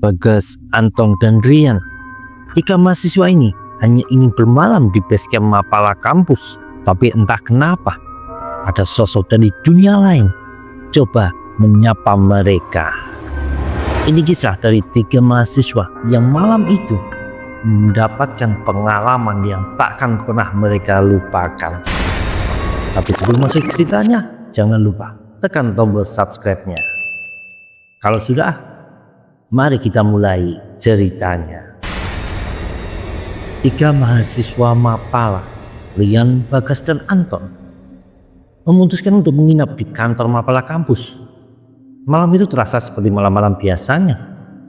Bagas, Anton, dan Rian. Tiga mahasiswa ini hanya ingin bermalam di base camp Mapala kampus. Tapi entah kenapa, ada sosok dari dunia lain coba menyapa mereka. Ini kisah dari tiga mahasiswa yang malam itu mendapatkan pengalaman yang takkan pernah mereka lupakan. Tapi sebelum masuk ceritanya, jangan lupa tekan tombol subscribe-nya. Kalau sudah, mari kita mulai ceritanya. Tiga mahasiswa Mapala, Rian, Bagas, dan Anton, memutuskan untuk menginap di kantor Mapala kampus. Malam itu terasa seperti malam-malam biasanya.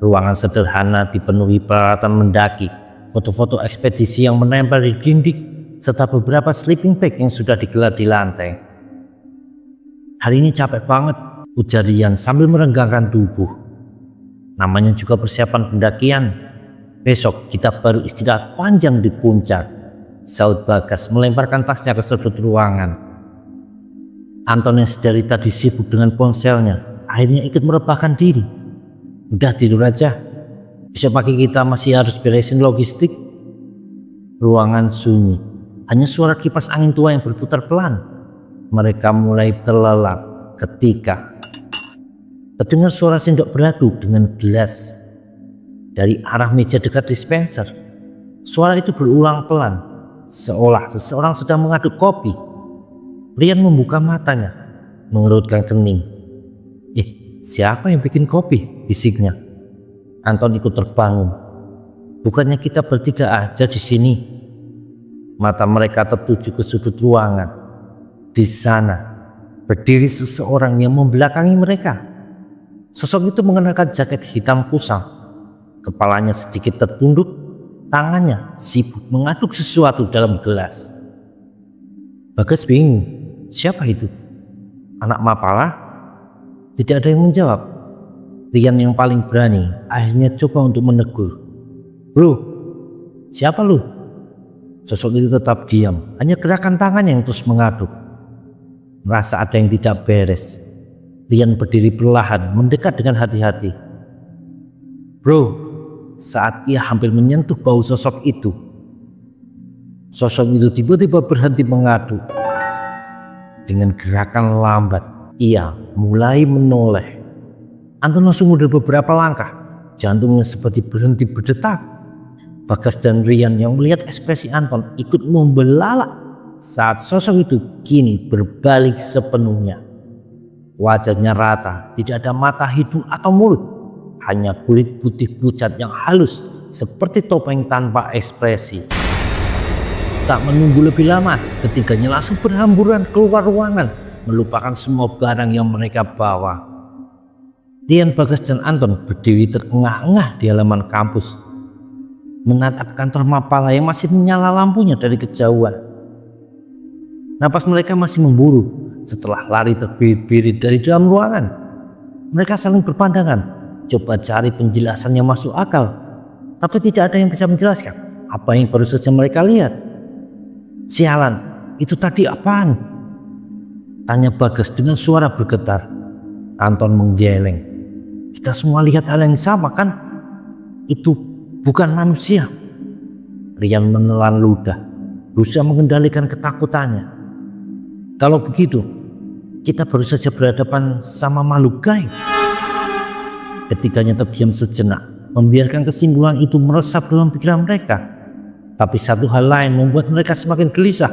Ruangan sederhana dipenuhi peralatan mendaki, foto-foto ekspedisi yang menempel di dinding, serta beberapa sleeping bag yang sudah digelar di lantai. Hari ini capek banget, ujar Rian sambil merenggangkan tubuh. Namanya juga persiapan pendakian. Besok kita baru istirahat panjang di puncak, saut Bagas melemparkan tasnya ke sudut ruangan. Anton yang sedari tadi sibuk dengan ponselnya akhirnya ikut merebahkan diri. Udah tidur aja, besok pagi kita masih harus beresin logistik. Ruangan sunyi, hanya suara kipas angin tua yang berputar pelan. Mereka mulai terlelap ketika terdengar suara sendok beradu dengan gelas dari arah meja dekat dispenser. Suara itu berulang pelan, seolah seseorang sedang mengaduk kopi. Rian membuka matanya, mengerutkan kening. Siapa yang bikin kopi? Bisiknya. Anton ikut terbangun. Bukannya kita bertiga aja di sini? Mata mereka tertuju ke sudut ruangan. Di sana berdiri seseorang yang membelakangi mereka. Sosok itu mengenakan jaket hitam kusam. Kepalanya sedikit tertunduk, tangannya sibuk mengaduk sesuatu dalam gelas. Bagas bingung, siapa itu? Anak Mapala? Tidak ada yang menjawab. Rian yang paling berani akhirnya coba untuk menegur. Bro, siapa lu? Sosok itu tetap diam, hanya gerakan tangannya yang terus mengaduk. Merasa ada yang tidak beres, Rian berdiri perlahan mendekat dengan hati-hati. Bro, saat ia hampir menyentuh bau sosok itu tiba-tiba berhenti mengaduk. Dengan gerakan lambat, ia mulai menoleh. Anton langsung mundur beberapa langkah, jantungnya seperti berhenti berdetak. Bagas dan Rian yang melihat ekspresi Anton ikut membelalak saat sosok itu kini berbalik sepenuhnya. Wajahnya rata, tidak ada mata, hidung, atau mulut. Hanya kulit putih pucat yang halus seperti topeng tanpa ekspresi. Tak menunggu lebih lama, ketiganya langsung berhamburan keluar ruangan, melupakan semua barang yang mereka bawa. Rian, Bagas, dan Anton berdiri terengah-engah di halaman kampus, menatap kantor Mapala yang masih menyala lampunya dari kejauhan. Napas mereka masih memburu setelah lari terbirit-birit dari dalam ruangan. Mereka saling berpandangan, coba cari penjelasan yang masuk akal, tapi tidak ada yang bisa menjelaskan apa yang baru saja mereka lihat. Sialan, itu tadi apaan? Tanya Bagas dengan suara bergetar. Anton menggeleng. Kita semua lihat hal yang sama kan? Itu bukan manusia. Rian menelan ludah, berusaha mengendalikan ketakutannya. Kalau begitu, kita baru saja berhadapan sama makhluk gaib. Ketiganya terdiam sejenak, membiarkan kesimpulan itu meresap dalam pikiran mereka. Tapi satu hal lain membuat mereka semakin gelisah.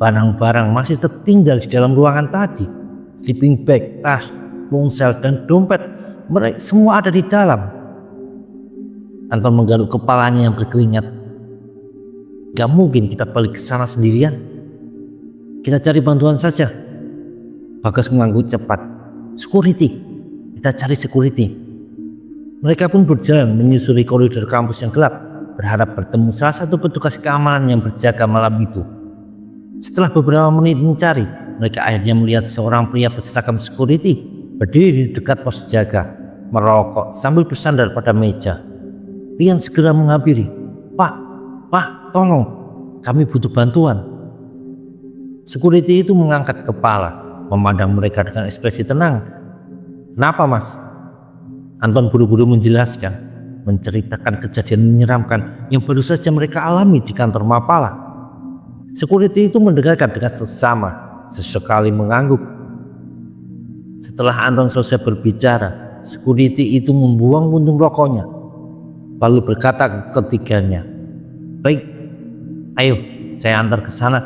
Barang-barang masih tertinggal di dalam ruangan tadi. Sleeping bag, tas, ponsel, dan dompet, mereka semua ada di dalam. Anton menggaruk kepalanya yang berkeringat. Gak mungkin kita balik ke sana sendirian. Kita cari bantuan saja. Bagas mengangguk cepat. Security, kita cari security. Mereka pun berjalan menyusuri koridor kampus yang gelap, berharap bertemu salah satu petugas keamanan yang berjaga malam itu. Setelah beberapa menit mencari, mereka akhirnya melihat seorang pria berseragam security berdiri di dekat pos jaga, merokok sambil bersandar pada meja. Rian segera menghampiri. Pak, tolong, kami butuh bantuan. Security itu mengangkat kepala, memandang mereka dengan ekspresi tenang. Kenapa, Mas? Anton buru-buru menjelaskan. menceritakan kejadian menyeramkan yang baru saja mereka alami di kantor Mapala. Security itu mendengarkan dengan seksama, sesekali mengangguk. Setelah Anton selesai berbicara, security itu membuang puntung rokoknya, lalu berkata ke ketiganya, "Baik, ayo saya antar ke sana."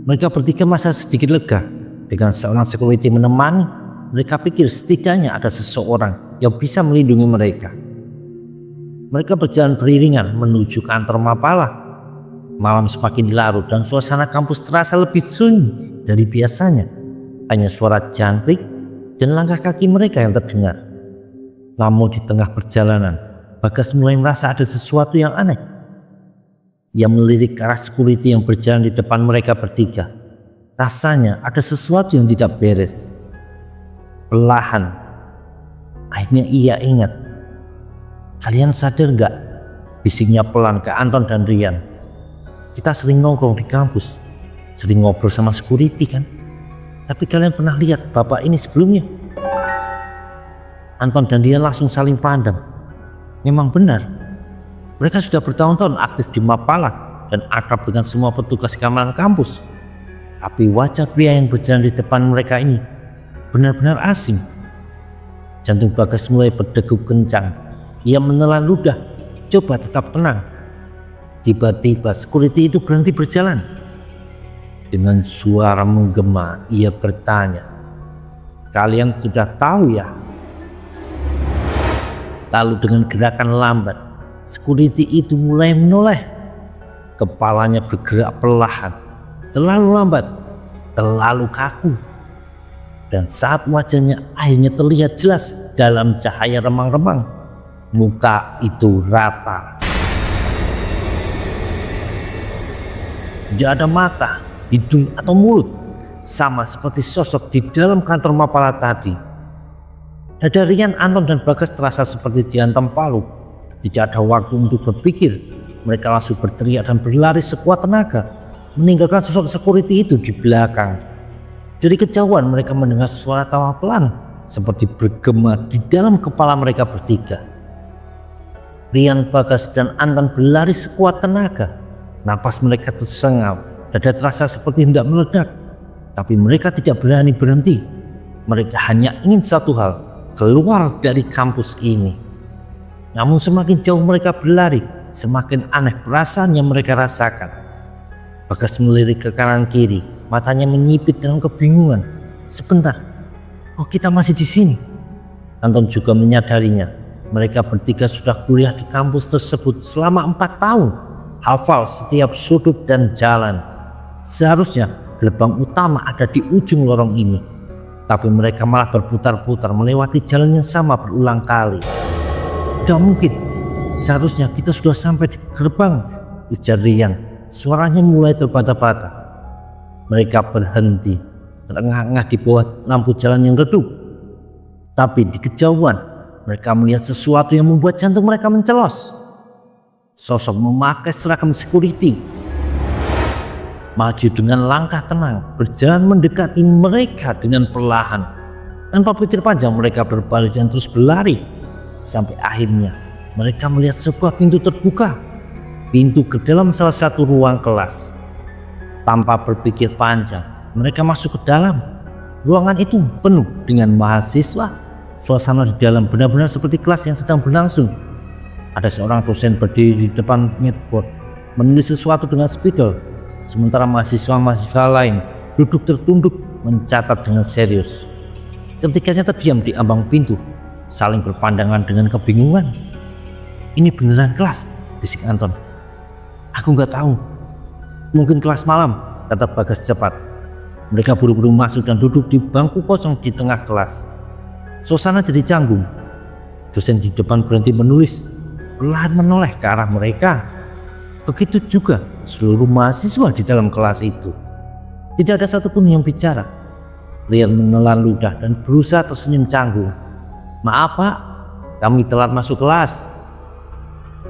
Mereka bertiga merasa sedikit lega. Dengan seorang security menemani, mereka pikir setidaknya ada seseorang yang bisa melindungi mereka. Mereka berjalan beriringan menuju kantor Mapala. Malam semakin larut dan suasana kampus terasa lebih sunyi dari biasanya. Hanya suara jangkrik dan langkah kaki mereka yang terdengar. Namun di tengah perjalanan, Bagas mulai merasa ada sesuatu yang aneh. Ia melirik ke arah security yang berjalan di depan mereka bertiga. Rasanya ada sesuatu yang tidak beres. Perlahan, akhirnya ia ingat. "Kalian sadar gak?" bisiknya pelan ke Anton dan Rian. "Kita sering nongkrong di kampus, sering ngobrol sama security kan? Tapi kalian pernah lihat bapak ini sebelumnya?" Anton dan Rian langsung saling pandang. Memang benar, mereka sudah bertahun-tahun aktif di Mapala dan akrab dengan semua petugas keamanan kampus. Tapi wajah pria yang berjalan di depan mereka ini benar-benar asing. Jantung Bagas mulai berdegup kencang. Ia menelan ludah, coba tetap tenang. Tiba-tiba security itu berhenti berjalan. Dengan suara menggema, ia bertanya, "Kalian sudah tahu ya?" Lalu dengan gerakan lambat, security itu mulai menoleh. Kepalanya bergerak perlahan, terlalu lambat, terlalu kaku. Dan saat wajahnya akhirnya terlihat jelas dalam cahaya remang-remang, muka itu rata. Tidak ada mata, hidung atau mulut, sama seperti sosok di dalam kantor Mapala tadi. Dada Rian, Anton dan Bagas terasa seperti dihantam palu. Tidak ada waktu untuk berpikir. Mereka langsung berteriak dan berlari sekuat tenaga, meninggalkan sosok security itu di belakang. Dari kejauhan mereka mendengar suara tawa pelan seperti bergema di dalam kepala mereka bertiga. Rian, Bagas dan Anton berlari sekuat tenaga. Napas mereka tersengal, dada terasa seperti hendak meledak. Tapi mereka tidak berani berhenti. Mereka hanya ingin satu hal, keluar dari kampus ini. Namun semakin jauh mereka berlari, semakin aneh perasaan yang mereka rasakan. Bagas melirik ke kanan kiri, matanya menyipit dalam kebingungan. "Sebentar, kok kita masih di sini?" Anton juga menyadarinya. Mereka bertiga sudah kuliah di kampus tersebut selama 4 tahun, hafal setiap sudut dan jalan. Seharusnya gerbang utama ada di ujung lorong ini, tapi mereka malah berputar-putar melewati jalan yang sama berulang kali. "Tidak mungkin, seharusnya kita sudah sampai di gerbang," ujar Rian. Suaranya mulai terbata-bata. Mereka berhenti, terengah-engah di bawah lampu jalan yang redup. Tapi di kejauhan mereka melihat sesuatu yang membuat jantung mereka mencelos. Sosok memakai seragam security maju dengan langkah tenang, berjalan mendekati mereka dengan perlahan. Tanpa pikir panjang mereka berbalik dan terus berlari. Sampai akhirnya mereka melihat sebuah pintu terbuka. Pintu ke dalam salah satu ruang kelas. Tanpa berpikir panjang, mereka masuk ke dalam. Ruangan itu penuh dengan mahasiswa. Suasana di dalam benar-benar seperti kelas yang sedang berlangsung. Ada seorang dosen berdiri di depan whiteboard, menulis sesuatu dengan spidol. Sementara mahasiswa-mahasiswa lain duduk tertunduk mencatat dengan serius. Ketiganya terdiam di ambang pintu, saling berpandangan dengan kebingungan. "Ini beneran kelas?" bisik Anton. "Aku nggak tahu. Mungkin kelas malam," kata Bagas cepat. Mereka buru-buru masuk dan duduk di bangku kosong di tengah kelas. Suasana jadi canggung. Dosen di depan berhenti menulis, perlahan menoleh ke arah mereka. Begitu juga seluruh mahasiswa di dalam kelas itu. Tidak ada satupun yang bicara. Rian menelan ludah dan berusaha tersenyum canggung. "Maaf Pak, kami telat masuk kelas."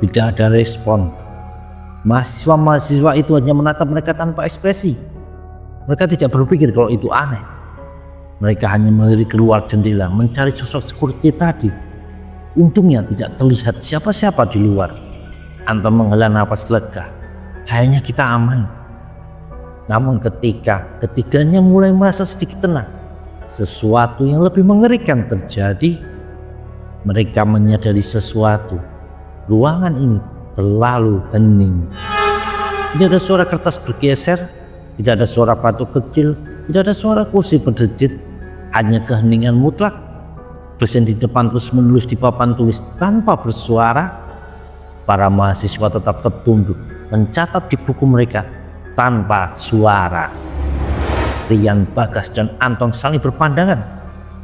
Tidak ada respon. Mahasiswa-mahasiswa itu hanya menatap mereka tanpa ekspresi. Mereka tidak berpikir kalau itu aneh. Mereka hanya melirik keluar jendela mencari sosok security tadi. Untungnya tidak terlihat siapa-siapa di luar. Anton menghela napas lega. Kayaknya kita aman. Namun ketika ketiganya mulai merasa sedikit tenang, sesuatu yang lebih mengerikan terjadi. Mereka menyadari sesuatu. Ruangan ini terlalu hening. Tidak ada suara kertas bergeser, tidak ada suara batu kecil, tidak ada suara kursi berdejit, hanya keheningan mutlak. Dosen di depan terus menulis di papan tulis tanpa bersuara. Para mahasiswa tetap tertunduk mencatat di buku mereka tanpa suara. Rian, Bagas, dan Anton saling berpandangan.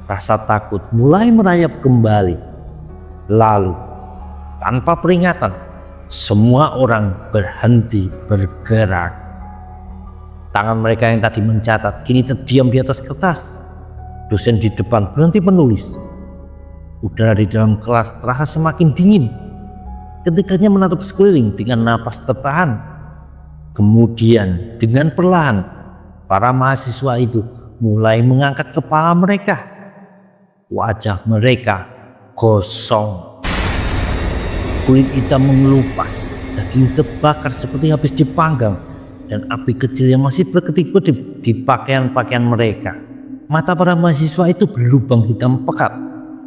Rasa takut mulai merayap kembali. Lalu, tanpa peringatan, semua orang berhenti bergerak. Tangan mereka yang tadi mencatat kini terdiam di atas kertas. Dosen di depan berhenti menulis. Udara di dalam kelas terasa semakin dingin. Ketiganya menatap sekeliling dengan napas tertahan. Kemudian dengan perlahan para mahasiswa itu mulai mengangkat kepala mereka. Wajah mereka kosong. Kulit hitam mengelupas, daging terbakar seperti habis dipanggang, dan api kecil yang masih berkedip-kedip di pakaian-pakaian mereka. Mata para mahasiswa itu berlubang hitam pekat.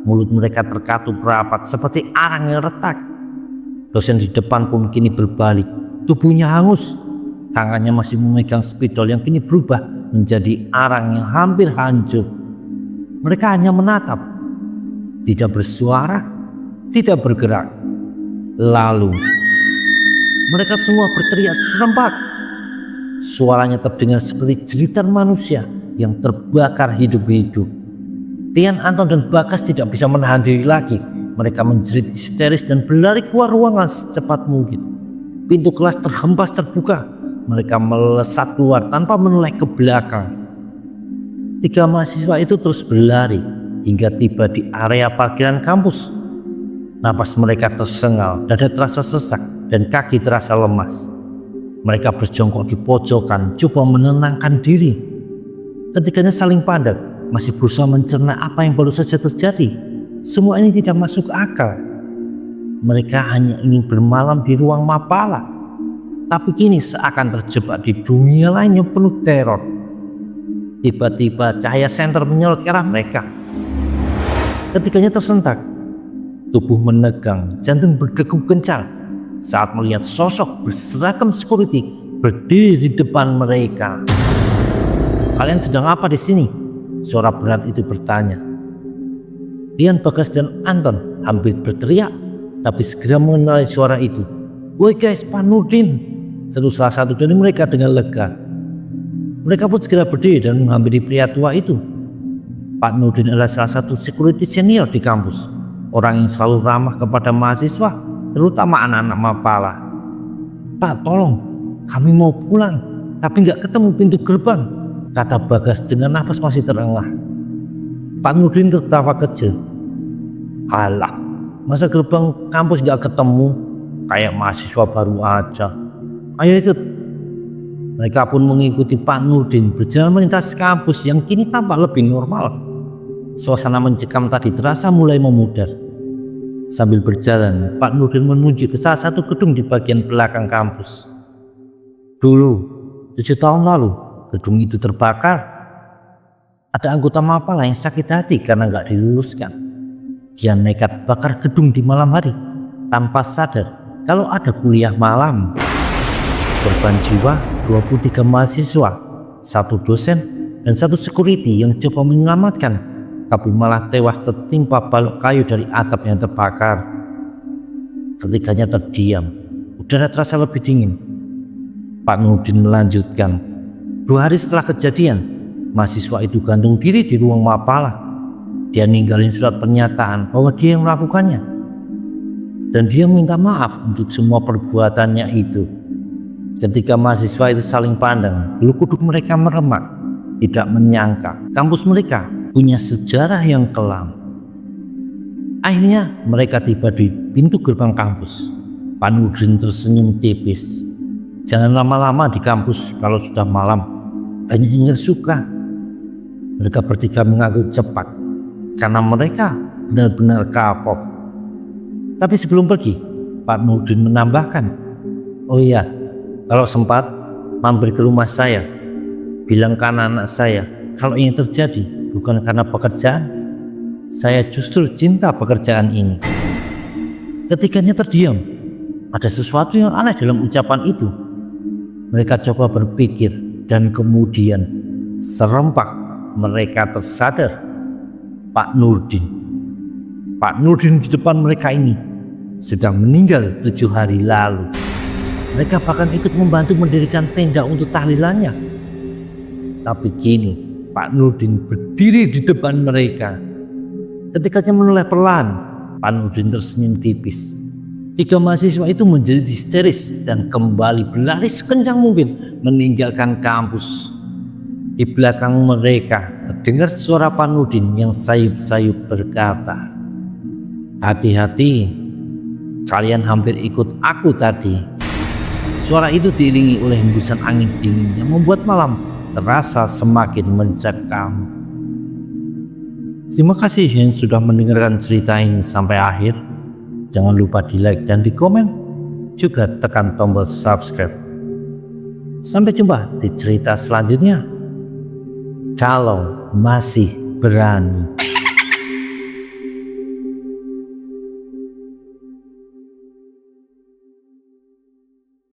Mulut mereka terkatup rapat seperti arang yang retak. Dosen di depan pun kini berbalik, tubuhnya hangus. Tangannya masih memegang spidol yang kini berubah menjadi arang yang hampir hancur. Mereka hanya menatap, tidak bersuara, tidak bergerak. Lalu mereka semua berteriak serempak. Suaranya terdengar seperti jeritan manusia yang terbakar hidup-hidup. Rian, Anton, dan Bagas tidak bisa menahan diri lagi. Mereka menjerit histeris dan berlari keluar ruangan secepat mungkin. Pintu kelas terhempas terbuka. Mereka melesat keluar tanpa menoleh ke belakang. Tiga mahasiswa itu terus berlari hingga tiba di area parkiran kampus. Napas mereka tersengal, dada terasa sesak, dan kaki terasa lemas. Mereka berjongkok di pojokan, coba menenangkan diri. Ketiganya saling pandang, masih berusaha mencerna apa yang baru saja terjadi. Semua ini tidak masuk akal. Mereka hanya ingin bermalam di ruang mapala, tapi kini seakan terjebak di dunia lain yang penuh teror. Tiba-tiba cahaya senter menyorot ke arah mereka. Ketiganya tersentak, tubuh menegang, jantung berdegup kencang saat melihat sosok berseragam security berdiri di depan mereka. "Kalian sedang apa di sini?" Suara berat itu bertanya. Rian, Bagas, dan Anton hampir berteriak, tapi segera mengenali suara itu. "Woi guys, Pak Nurdin!" seru salah satu dari mereka dengan lega. Mereka pun segera berdiri dan menghampiri pria tua itu. Pak Nurdin adalah salah satu security senior di kampus, orang yang selalu ramah kepada mahasiswa, terutama anak-anak mapala. "Pak, tolong, kami mau pulang, tapi nggak ketemu pintu gerbang," kata Bagas dengan nafas masih terengah. Pak Nurdin tertawa kecil. "Alah, masa gerbang kampus nggak ketemu? Kayak mahasiswa baru aja. Ayo ikut." Mereka pun mengikuti Pak Nurdin berjalan melintas kampus yang kini tampak lebih normal. Suasana mencekam tadi terasa mulai memudar. Sambil berjalan, Pak Nurdin menuju ke salah satu gedung di bagian belakang kampus. Dulu, 7 tahun lalu, gedung itu terbakar. Ada anggota mapala yang sakit hati karena nggak diluluskan. Dia nekat bakar gedung di malam hari tanpa sadar kalau ada kuliah malam. Korban jiwa 23 mahasiswa, 1 dosen, dan 1 security yang coba menyelamatkan, tapi malah tewas tertimpa balok kayu dari atap yang terbakar. Ketiganya terdiam, udara terasa lebih dingin. Pak Nurdin melanjutkan, 2 hari setelah kejadian, mahasiswa itu gantung diri di ruang mapala. Dia ninggalin surat pernyataan bahwa dia yang melakukannya, dan dia minta maaf untuk semua perbuatannya itu. Ketika mahasiswa itu saling pandang, bulu kuduk mereka meremak, tidak menyangka kampus mereka punya sejarah yang kelam. Akhirnya mereka tiba di pintu gerbang kampus. Pak Nurdin tersenyum tipis. "Jangan lama-lama di kampus kalau sudah malam, banyak yang gak suka." Mereka bertiga mengaku cepat karena mereka benar-benar kapok. Tapi sebelum pergi, Pak Nurdin menambahkan, "Oh iya, kalau sempat mampir ke rumah saya, bilang ke anak-anak saya kalau yang terjadi bukan karena pekerjaan. Saya justru cinta pekerjaan ini." Ketiganya terdiam. Ada sesuatu yang aneh dalam ucapan itu. Mereka coba berpikir dan kemudian serempak mereka tersadar Pak Nurdin di depan mereka ini sedang meninggal 7 hari lalu. Mereka bahkan ikut membantu mendirikan tenda untuk tahlilannya. Tapi kini Pak Nurdin berdiri di depan mereka. Ketikanya menoleh pelan, Pak Nurdin tersenyum tipis. 3 mahasiswa itu menjadi histeris dan kembali berlari sekencang mungkin meninggalkan kampus. Di belakang mereka terdengar suara Pak Nurdin yang sayup-sayup berkata, "Hati-hati, kalian hampir ikut aku tadi." Suara itu diiringi oleh hembusan angin dingin yang membuat malam terasa semakin mencekam. Terima kasih yang sudah mendengarkan cerita ini sampai akhir. Jangan lupa di like dan di komen, juga tekan tombol subscribe. Sampai jumpa di cerita selanjutnya. Kalau masih berani.